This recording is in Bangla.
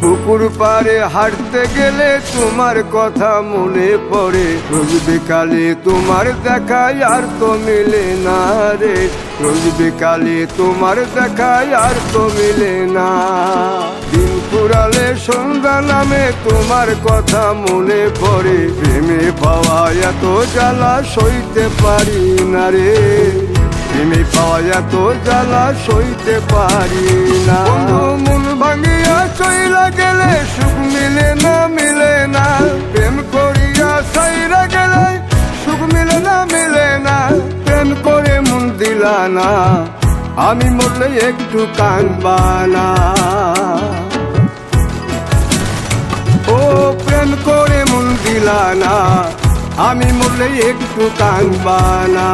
পুকুর পাড়ে হাঁটতে গেলে তোমার কথা মনে পড়ে, রোজ বিকালে তোমার দেখায় আর তো মিলে না রে, রোজ বিকালে তোমার দেখায় আর তো মিলে না। দিন ফুরালে সন্ধ্যা নামে তোমার কথা মনে পড়ে, প্রেমে পাওয়া এত জ্বালা সইতে পারি না রে, প্রেমে পাওয়া এত জ্বালা সইতে পারি না। মন ভাঙিয়া চইলা গেলে সুখ মিলে না, মিলে না, প্রেম করিয়া সাইরা গেলে সুখ মিলে না, মিলে না, প্রেম করে মন দিলা না, আমি মরলে একটু কাঁদবা না। ও প্রেম করে মন দিলা না, আমি মরলে একটু কাঁদবা না।